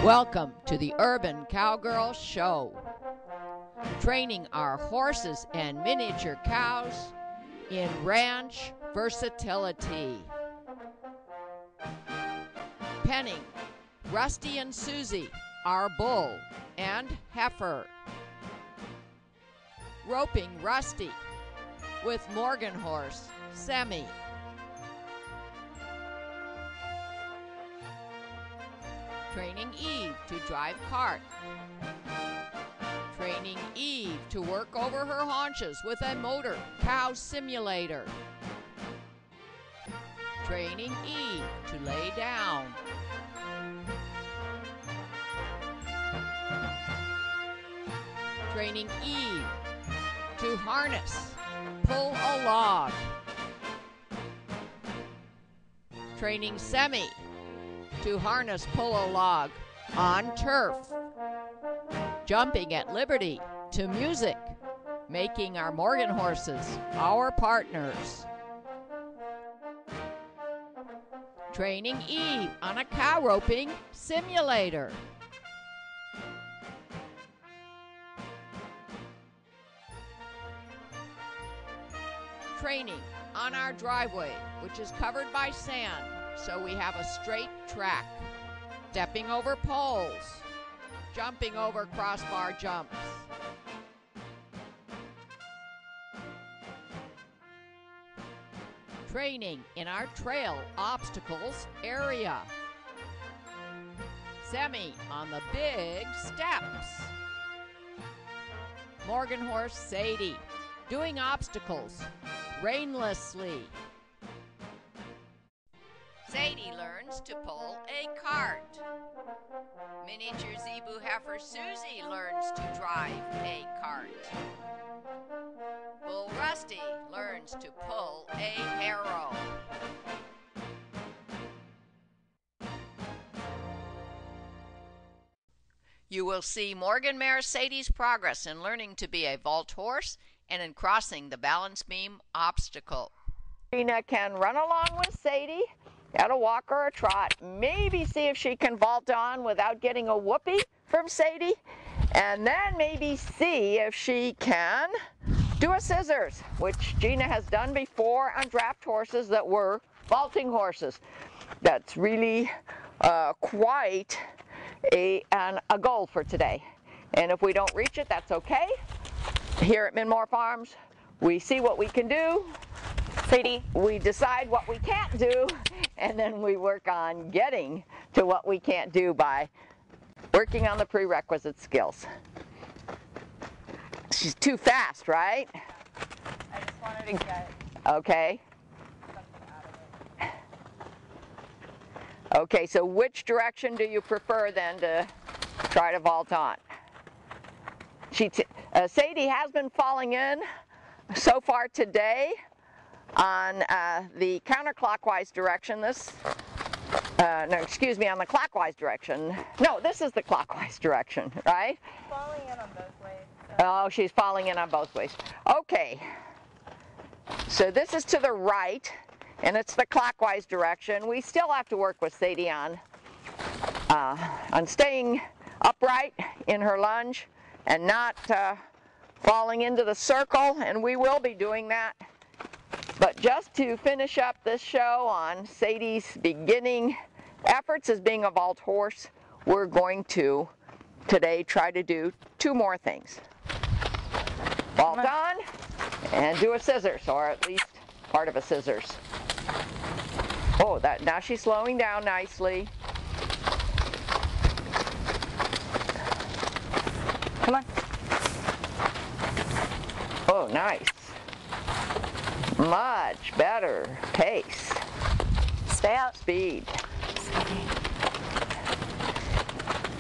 Welcome to the Urban Cowgirl Show, training our horses and miniature cows in ranch versatility. Penning Rusty and Susie, our bull and heifer. Roping Rusty with Morgan horse, Semi. Training Eve to drive cart. Training Eve to work over her haunches with a motor cow simulator. Training Eve to lay down. Training Eve to harness, pull a log. Training Semi to harness, pull a log on turf. Jumping at liberty to music, making our Morgan horses our partners. Training Eve on a cow roping simulator. Training on our driveway, which is covered by sand, so we have a straight track. Stepping over poles, jumping over crossbar jumps. Training in our trail obstacles area. Semi on the big steps. Morgan horse Sadie doing obstacles rainlessly. Sadie learns to pull a cart. Miniature zebu heifer Susie learns to drive a cart. Bull Rusty learns to pull a harrow. You will see Morgan mare Sadie's progress in learning to be a vault horse and in crossing the balance beam obstacle. Gina can run along with Sadie at a walk or a trot, maybe see if she can vault on without getting a whoopee from Sadie, and then maybe see if she can do a scissors, which Gina has done before on draft horses that were vaulting horses. That's really quite a goal for today. And if we don't reach it, that's okay. Here at Minmore Farms, we see what we can do. Sadie, we decide what we can't do, and then we work on getting to what we can't do by working on the prerequisite skills. She's too fast, right? I just wanted to get okay. something out of it. Okay, so which direction do you prefer then to try to vault on? Sadie has been falling in so far today on the counterclockwise direction. On the clockwise direction. No, this is the clockwise direction, right? Falling in on both ways. So. Oh, she's falling in on both ways. Okay. So this is to the right, and it's the clockwise direction. We still have to work with Sadie on staying upright in her lunge and not falling into the circle, and we will be doing that. But just to finish up this show on Sadie's beginning efforts as being a vault horse, we're going to today try to do two more things. Vault on and do a scissors, or at least part of a scissors. Oh, now she's slowing down nicely. Come on. Oh, nice. Much better pace. Stay out. Speed.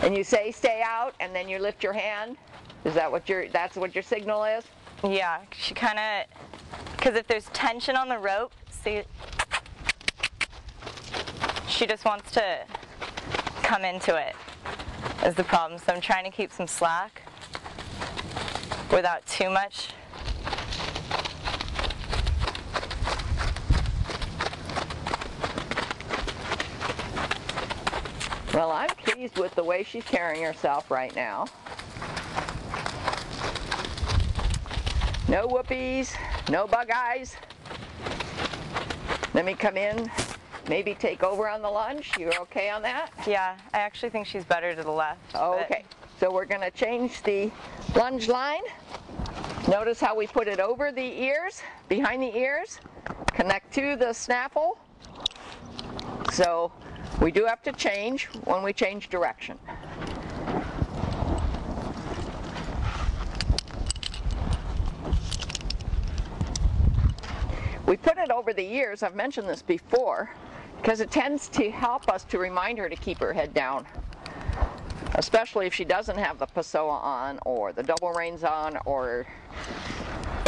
And you say stay out, and then you lift your hand? Is that that's what your signal is? Yeah, she kind of, because if there's tension on the rope, see, she just wants to come into it is the problem. So I'm trying to keep some slack without too much. Well, I'm pleased pleased with the way she's carrying herself right now. No whoopies, no bug eyes. Let me come in, maybe take over on the lunge. You're okay on that? Yeah, I actually think she's better to the left. Okay, so we're going to change the lunge line. Notice how we put it over the ears, behind the ears, connect to the snaffle. So we do have to change when we change direction. We put it over the ears, I've mentioned this before, because it tends to help us to remind her to keep her head down, especially if she doesn't have the Pessoa on or the double reins on or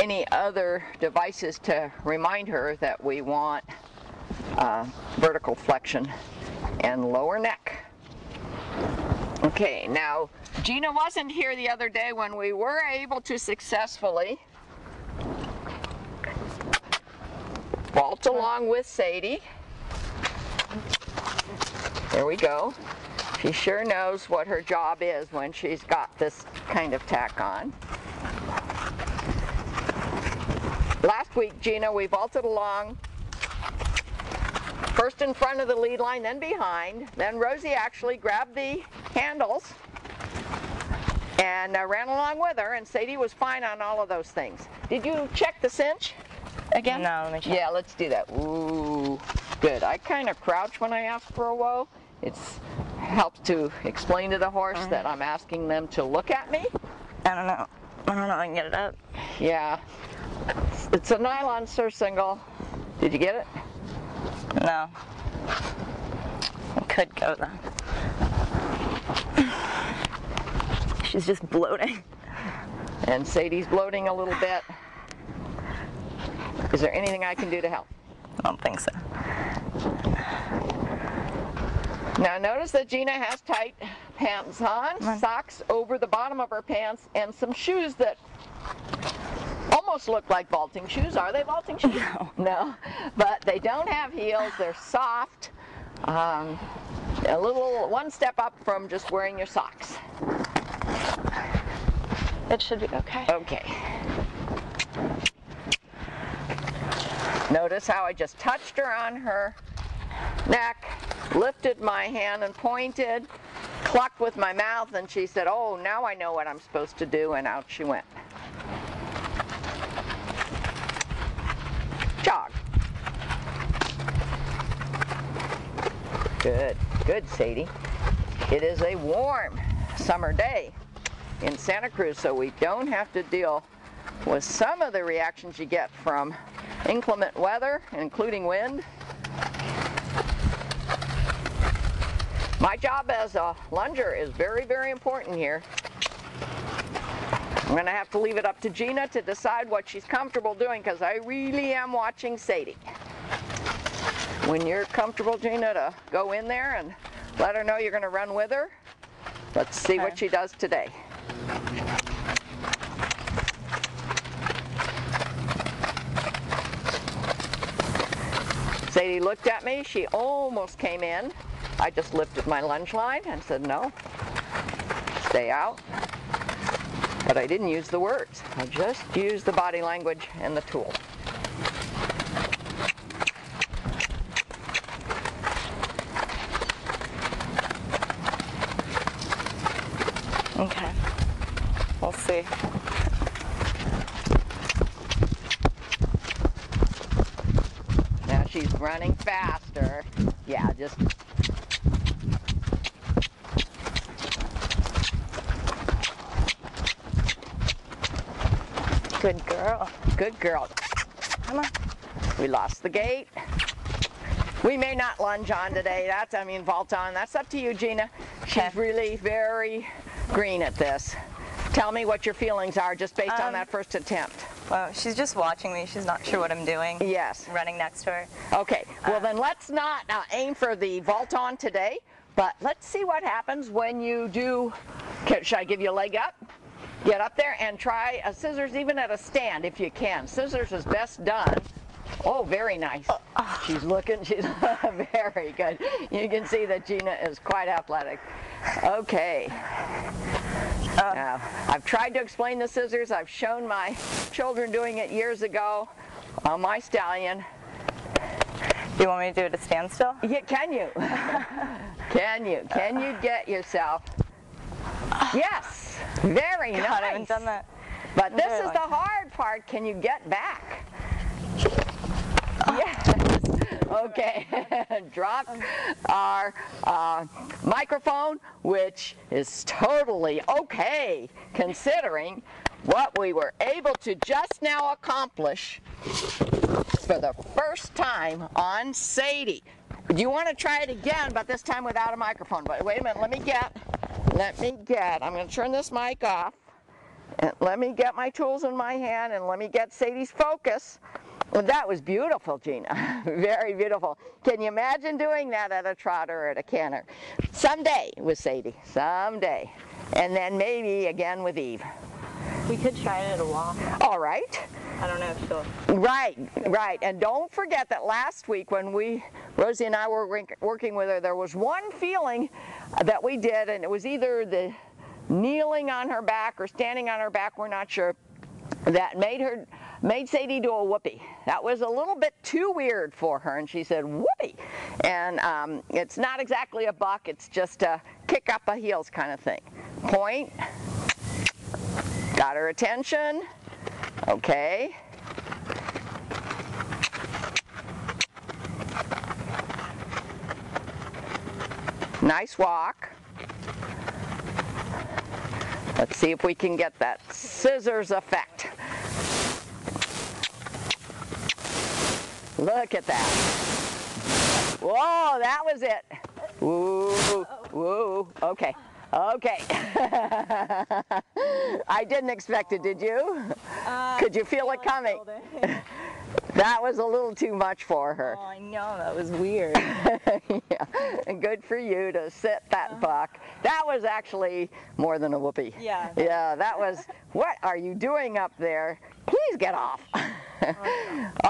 any other devices to remind her that we want vertical flexion and lower neck. Okay, now Gina wasn't here the other day when we were able to successfully vault along with Sadie. There we go. She sure knows what her job is when she's got this kind of tack on. Last week, Gina, we vaulted along, first in front of the lead line, then behind. Then Rosie actually grabbed the handles and ran along with her, and Sadie was fine on all of those things. Did you check the cinch again? No, let me check. Yeah, let's do that. Ooh, good. I kind of crouch when I ask for a whoa. It helps to explain to the horse that I'm asking them to look at me. I don't know if I can get it up. Yeah. It's a nylon surcingle. Did you get it? No. It could go though. She's just bloating. And Sadie's bloating a little bit. Is there anything I can do to help? I don't think so. Now notice that Gina has tight pants on, socks over the bottom of her pants, and some shoes that almost look like vaulting shoes. Are they vaulting shoes? No. No, but they don't have heels. They're soft. A little one step up from just wearing your socks. It should be okay. Okay. Notice how I just touched her on her neck, lifted my hand and pointed, clucked with my mouth, and she said, "Oh, now I know what I'm supposed to do," and out she went. Jog. Good, good, Sadie. It is a warm summer day in Santa Cruz, so we don't have to deal with some of the reactions you get from inclement weather, including wind. My job as a lunger is very, very important here. I'm going to have to leave it up to Gina to decide what she's comfortable doing, because I really am watching Sadie. When you're comfortable, Gina, to go in there and let her know you're going to run with her, let's see what she does today. Sadie looked at me. She almost came in. I just lifted my lunge line and said, "No, stay out." But I didn't use the words. I just used the body language and the tool. Okay. We'll see. Now she's running faster. Yeah, just... Good girl. Good girl. Come on. We lost the gate. We may not lunge on today. Vault on. That's up to you, Gina. She's really very green at this. Tell me what your feelings are just based on that first attempt. Well, she's just watching me. She's not sure what I'm doing. Yes. Running next to her. Okay. Well, then let's not aim for the vault on today, but let's see what happens when you do. Should I give you a leg up? Get up there and try a scissors even at a stand if you can. Scissors is best done. Oh, very nice. She's very good. You can see that Gina is quite athletic. Okay. Now, I've tried to explain the scissors. I've shown my children doing it years ago on my stallion. Do you want me to do it at standstill? Yeah, can you? Can you? Can you get yourself? Yes. Very nice. God, I haven't done that. But this is the hard part. Can you get back? Yes. Okay. Drop our microphone, which is totally okay considering what we were able to just now accomplish for the first time on Sadie. Do you want to try it again, but this time without a microphone? But wait a minute, let me get, I'm going to turn this mic off. And let me get my tools in my hand and let me get Sadie's focus. Well, that was beautiful, Gina. Very beautiful. Can you imagine doing that at a trot or at a canter? Someday with Sadie, someday. And then maybe again with Eve. We could try it at a walk. All right. I don't know if she'll... Right. And don't forget that last week when Rosie and I were working with her, there was one feeling that we did, and it was either the kneeling on her back or standing on her back, we're not sure, that made Sadie do a whoopee. That was a little bit too weird for her, and she said whoopee. And it's not exactly a buck, it's just a kick up the heels kind of thing. Point. Got her attention. Okay. Nice walk. Let's see if we can get that scissors effect. Look at that. Whoa, that was it. Woo, woo, okay. Okay. I didn't expect it, did you? Could you feel it coming? That was a little too much for her. Oh, I know, that was weird. Yeah. And good for you to sit that buck. That was actually more than a whoopee. Yeah. Yeah, that was, what are you doing up there? Please get off.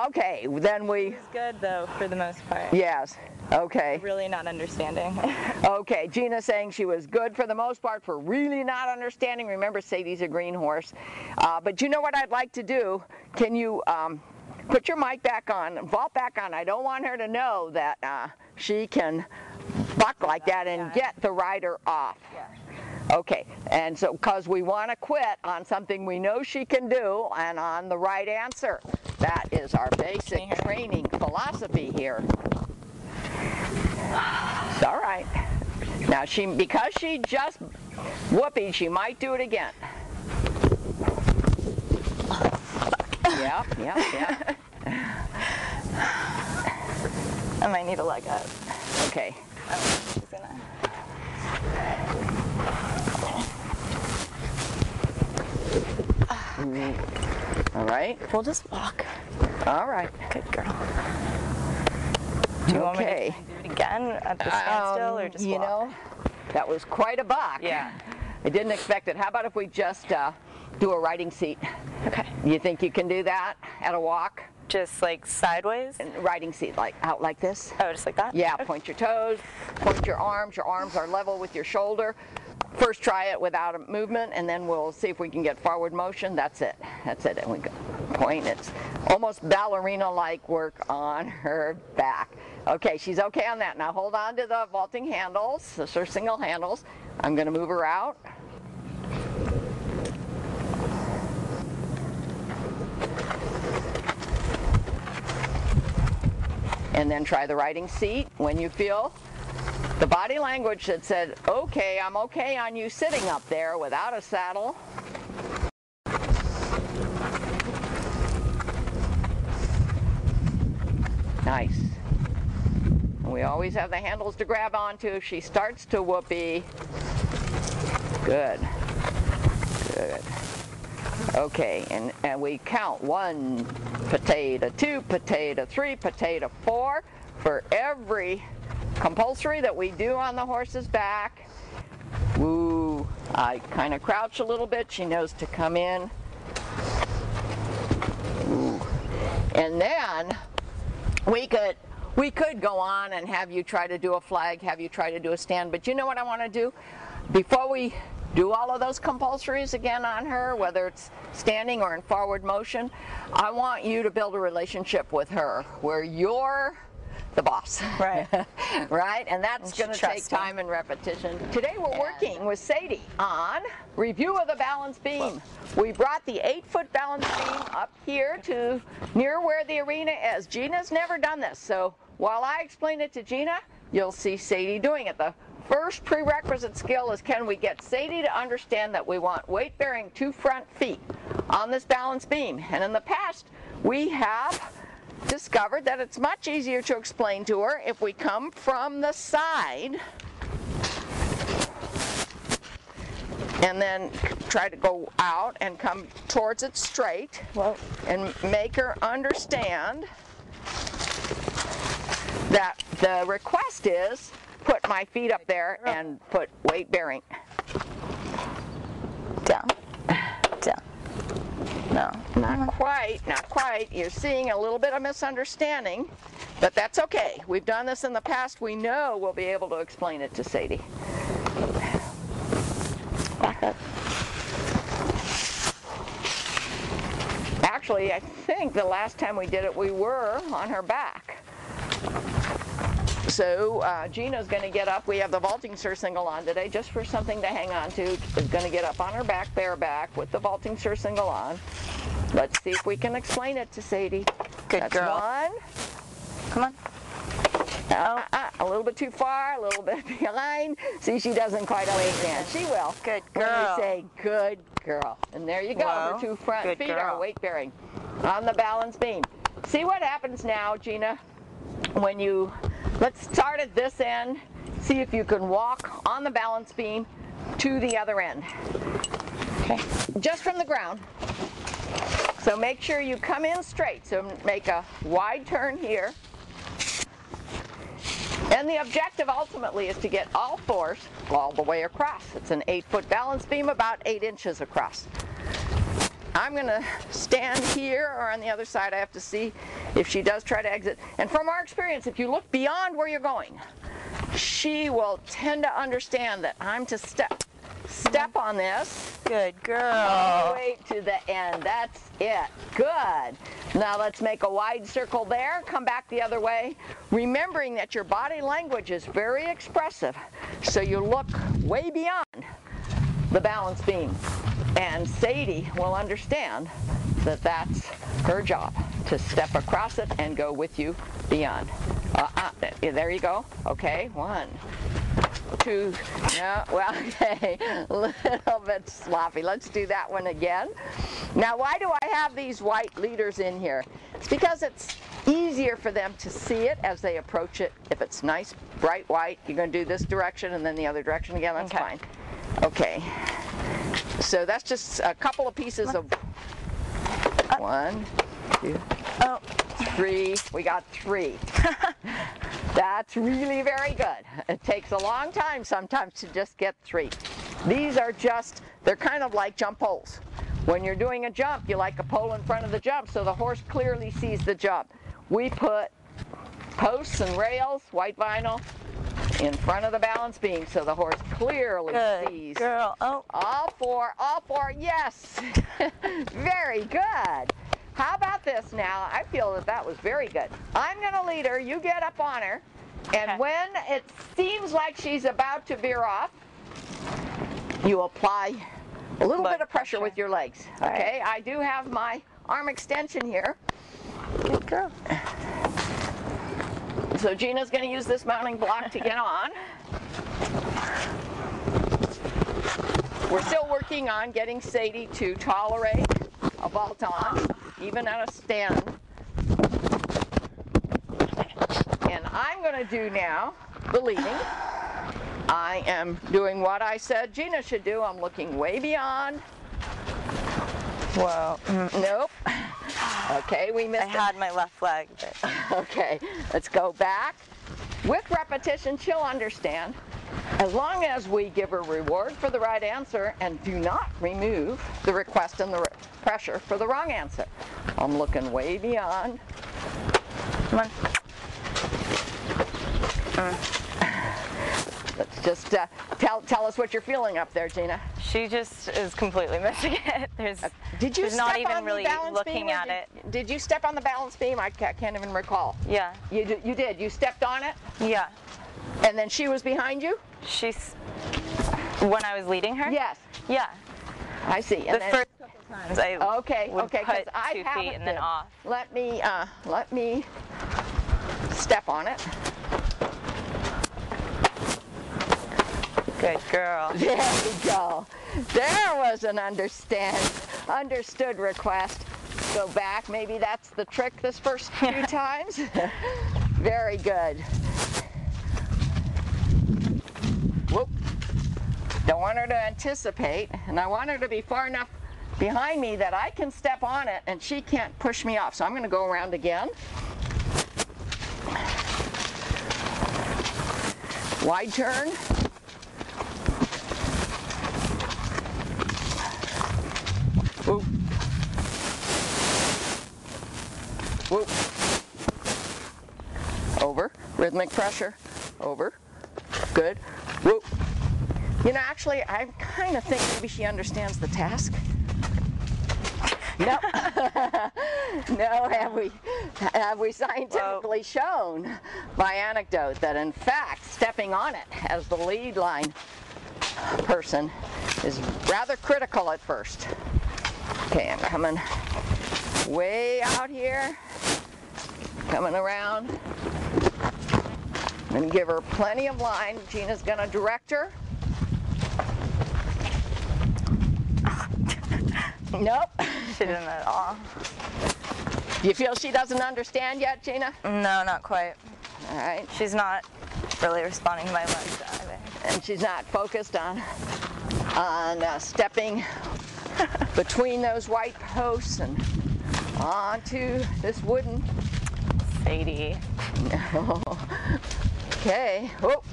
Okay, then we... It was good, though, for the most part. Yes, okay. Really not understanding. Okay, Gina saying she was good for the most part for really not understanding. Remember, Sadie's a green horse. But you know what I'd like to do? Can you put your mic back on, vault back on? I don't want her to know that she can buck like that and get the rider off. Yeah. Okay, and so because we want to quit on something we know she can do and on the right answer. That is our basic training philosophy here. It's all right. Now, because she just whooped, she might do it again. Yep. I might need a leg up. Okay. Oh, she's gonna... All right. We'll just walk. All right. Good girl. Do you want me to do it again at the standstill or just walk? You know, that was quite a buck. Yeah. I didn't expect it. How about if we just do a riding seat? Okay. You think you can do that at a walk? Just like sideways? And riding seat, like out like this? Oh, just like that? Yeah, Okay. point your toes, point your arms. Your arms are level with your shoulder. First try it without a movement, and then we'll see if we can get forward motion. That's it. And we go. Point. It's almost ballerina-like work on her back. Okay, she's okay on that. Now hold on to the vaulting handles, the single handles. I'm going to move her out. And then try the riding seat when you feel the body language that said, okay, I'm okay on you sitting up there without a saddle. Nice. And we always have the handles to grab onto if she starts to whoopee. Good. Okay, and we count 1 potato, 2 potato, 3 potato, 4 for every compulsory that we do on the horse's back. Woo! I kind of crouch a little bit. She knows to come in. Ooh. And then we could go on and have you try to do a flag, have you try to do a stand. But you know what I want to do? before we do all of those compulsories again on her, whether it's standing or in forward motion, I want you to build a relationship with her where you're the boss. Right. Right? And that's going to take time and repetition. Today we're working with Sadie on review of the balance beam. We brought the 8-foot balance beam up here to near where the arena is. Gina's never done this, so while I explain it to Gina, you'll see Sadie doing it. The first prerequisite skill is, can we get Sadie to understand that we want weight-bearing 2 front feet on this balance beam? And in the past, we have discovered that it's much easier to explain to her if we come from the side and then try to go out and come towards it straight and make her understand that the request is put my feet up there and put weight bearing. Down. Down. No. Not quite, not quite. You're seeing a little bit of misunderstanding, but that's okay. We've done this in the past. We know we'll be able to explain it to Sadie. Back up. Actually, I think the last time we did it, we were on her back. So Gina's going to get up. We have the vaulting surcingle on today just for something to hang on to. Is going to get up on her back, bareback, with the vaulting surcingle on. Let's see if we can explain it to Sadie. Good That's girl. One. Come on. A little bit too far, a little bit behind. See, she doesn't quite understand. She will. Good When girl. we say, good girl. And there you go. Whoa. Her 2 front Good feet girl. are weight bearing on the balance beam. See what happens now, Gina, when you, let's start at this end. See if you can walk on the balance beam to the other end. Okay. Just from the ground. So make sure you come in straight. So make a wide turn here. And the objective ultimately is to get all 4s all the way across. It's an 8-foot balance beam, about 8 inches across. I'm going to stand here, or on the other side I have to see if she does try to exit. And from our experience, if you look beyond where you're going, she will tend to understand that I'm to step on this. Good girl. All the way to the end. That's it. Good. Now let's make a wide circle there. Come back the other way. Remembering that your body language is very expressive. So you look way beyond the balance beam. And Sadie will understand that that's her job, to step across it and go with you beyond. There you go. Okay. 1, 2, no, well, okay, a little bit sloppy. Let's do that one again. Now, why do I have these white leaders in here? It's because it's easier for them to see it as they approach it. If it's nice, bright white, you're going to do this direction and then the other direction again. That's fine. Okay. So that's just a couple of pieces of 1, 2, 3. We got 3. That's really very good. It takes a long time sometimes to just get 3. These are just, they're kind of like jump poles. When you're doing a jump, you like a pole in front of the jump so the horse clearly sees the jump. We put posts and rails, white vinyl, in front of the balance beam so the horse clearly sees. Good girl. Oh. All 4, yes. Very good. How about this now? I feel that that was very good. I'm going to lead her. You get up on her. And when it seems like she's about to veer off, you apply a little bit of pressure with your legs. Okay? Right. I do have my arm extension here. Good girl. So Gina's going to use this mounting block to get on. We're still working on getting Sadie to tolerate a vault on, even at a stand. And I'm going to do now the leading. I am doing what I said Gina should do. I'm looking way beyond. Whoa. Nope. Okay, we missed it. I had my left leg. But... Okay, let's go back. With repetition, she'll understand. As long as we give her reward for the right answer and do not remove the request and the pressure for the wrong answer. I'm looking way beyond. Come on. Let's Just tell us what you're feeling up there, Gina. She just is completely missing it. Did you she's step not even on really the balance looking beam, at it. Did you step on the balance beam? I can't even recall. Yeah. You did. You stepped on it? Yeah. And then she was behind you? When I was leading her? Yes. Yeah. I see. And the first couple times I would put 2 feet and then off. Let me step on it. Good girl. There we go. There was an understood request. Go back. Maybe that's the trick this first few times. Very good. Whoop. Don't want her to anticipate, and I want her to be far enough behind me that I can step on it and she can't push me off. So I'm going to go around again. Wide turn. Whoop. Whoop. Over. Rhythmic pressure. Over. Good. Whoop. You know, actually, I kind of think maybe she understands the task. No. No, have we scientifically shown by anecdote that in fact stepping on it as the lead line person is rather critical at first. Okay, I'm coming way out here, coming around. I'm going to give her plenty of line. Gina's going to direct her. Nope. She didn't at all. Do you feel she doesn't understand yet, Gina? No, not quite. All right. She's not really responding to my legs either. And she's not focused on stepping between those white posts and onto this wooden. Sadie. No. Okay. Whoop.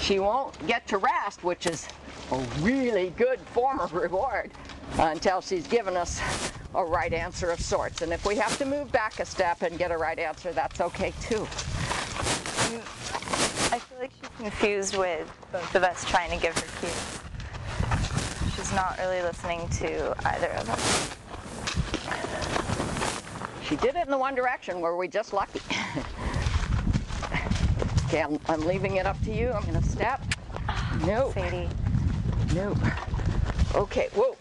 She won't get to rest, which is a really good form of reward, until she's given us a right answer of sorts. And if we have to move back a step and get a right answer, that's okay too. I feel like she's confused with both of us trying to give her cues. She's not really listening to either of us. She did it in the one direction. Were we just lucky? Okay, I'm leaving it up to you. I'm going to step. Nope. Sadie. Nope. Okay, whoa.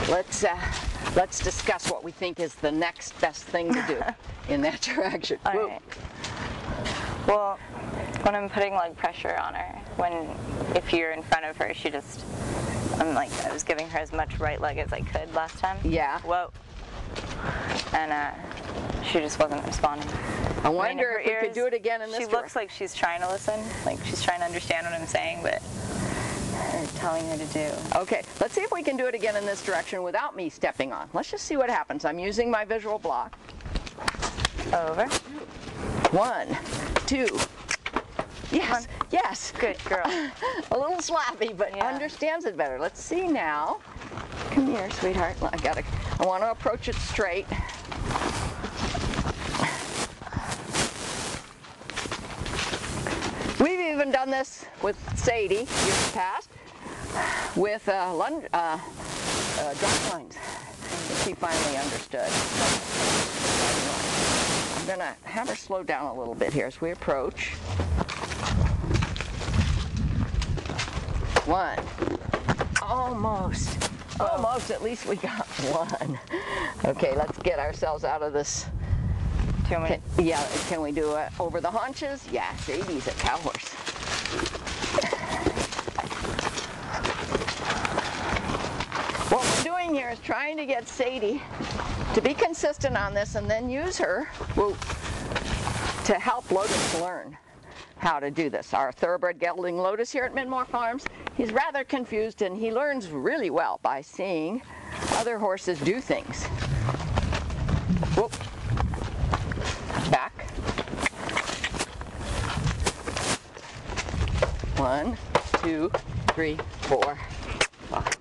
Let's discuss what we think is the next best thing to do in that direction. All right. Well, when I'm putting leg pressure on her, if you're in front of her, I was giving her as much right leg as I could last time. Yeah. Whoa. And she just wasn't responding. I wonder if we could do it again in this direction. She looks like she's trying to listen, like she's trying to understand what I'm saying, but I'm telling her to do. Okay, let's see if we can do it again in this direction without me stepping on. Let's just see what happens. I'm using my visual block. Over. 1, 2. Yes, yes. Good girl. A little slappy, but understands it better. Let's see now. Come here, sweetheart. I want to approach it straight. We've even done this with Sadie years past with drop lines. She finally understood. I'm going to have her slow down a little bit here as we approach. 1. Almost. Almost. At least we got 1. Okay, let's get ourselves out of this. Can we do it over the haunches? Yeah, Sadie's a cow horse. What we're doing here is trying to get Sadie to be consistent on this and then use her to help Lotus learn how to do this. Our thoroughbred gelding Lotus here at Midmore Farms, he's rather confused and he learns really well by seeing other horses do things. Whoop. Back. 1, 2, 3, 4, 5.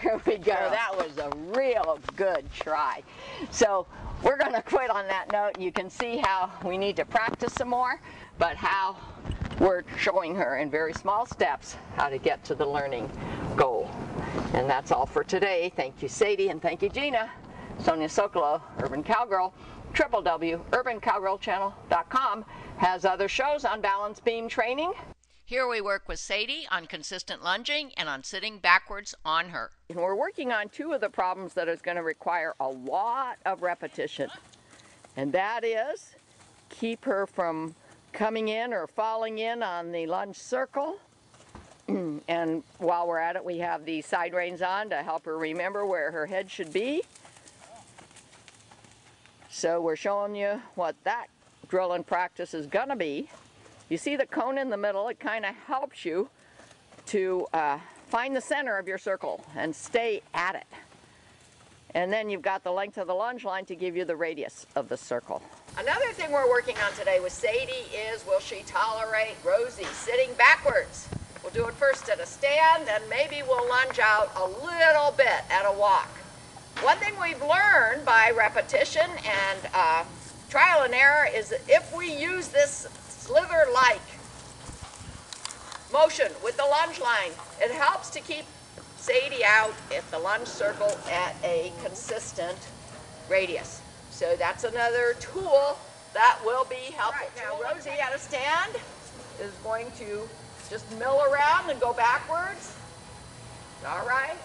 There There we go. That was a real good try. So we're going to quit on that note. You can see how we need to practice some more, but how we're showing her in very small steps how to get to the learning goal. And that's all for today. Thank you, Sadie, and thank you, Gina. Sonia Sokolow, Urban Cowgirl, www.urbancowgirlchannel.com has other shows on balance beam training. Here we work with Sadie on consistent lunging and on sitting backwards on her. And we're working on two of the problems that is going to require a lot of repetition. And that is keep her from coming in or falling in on the lunge circle. And while we're at it, we have the side reins on to help her remember where her head should be. So we're showing you what that drill and practice is going to be. You see the cone in the middle, it kind of helps you to find the center of your circle and stay at it. And then you've got the length of the lunge line to give you the radius of the circle. Another thing we're working on today with Sadie is, will she tolerate Rosie sitting backwards? We'll do it first at a stand, and maybe we'll lunge out a little bit at a walk. One thing we've learned by repetition and trial and error is that if we use this slither-like motion with the lunge line, it helps to keep Sadie out at the lunge circle at a consistent radius. So that's another tool that will be helpful. Right, now Rosie at a stand is going to just mill around and go backwards. All right.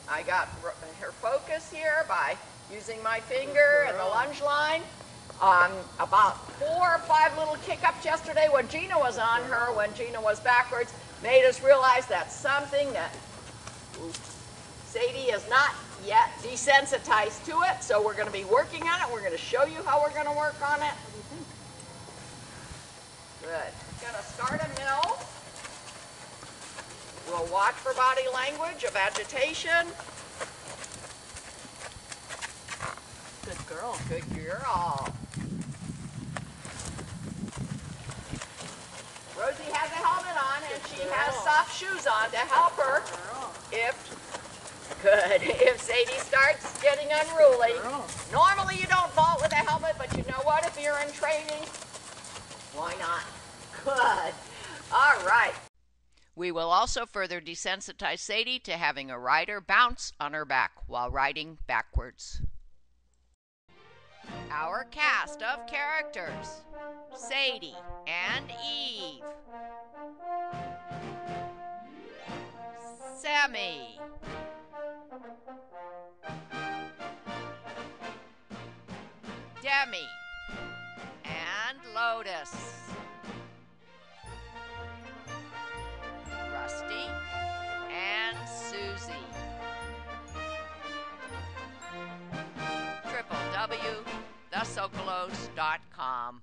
I got her focus here by using my finger and the lunge line. About 4 or 5 little kick-ups yesterday when Gina was on her, when Gina was backwards, made us realize that's something that Sadie is not yet desensitized to it, so we're going to be working on it. We're going to show you how we're going to work on it. What do you think? Good. Going to start a mill. We'll watch for body language of agitation. Good girl. Good girl. Rosie has a helmet on and she has soft shoes on to help her if Sadie starts getting unruly. Normally you don't vault with a helmet, but you know what? If you're in training, why not? Good. All right. We will also further desensitize Sadie to having a rider bounce on her back while riding backwards. Our cast of characters: Sadie and Eve, Sammy, Demi, and Lotus, Rusty, and Susie. www.thesokolows.com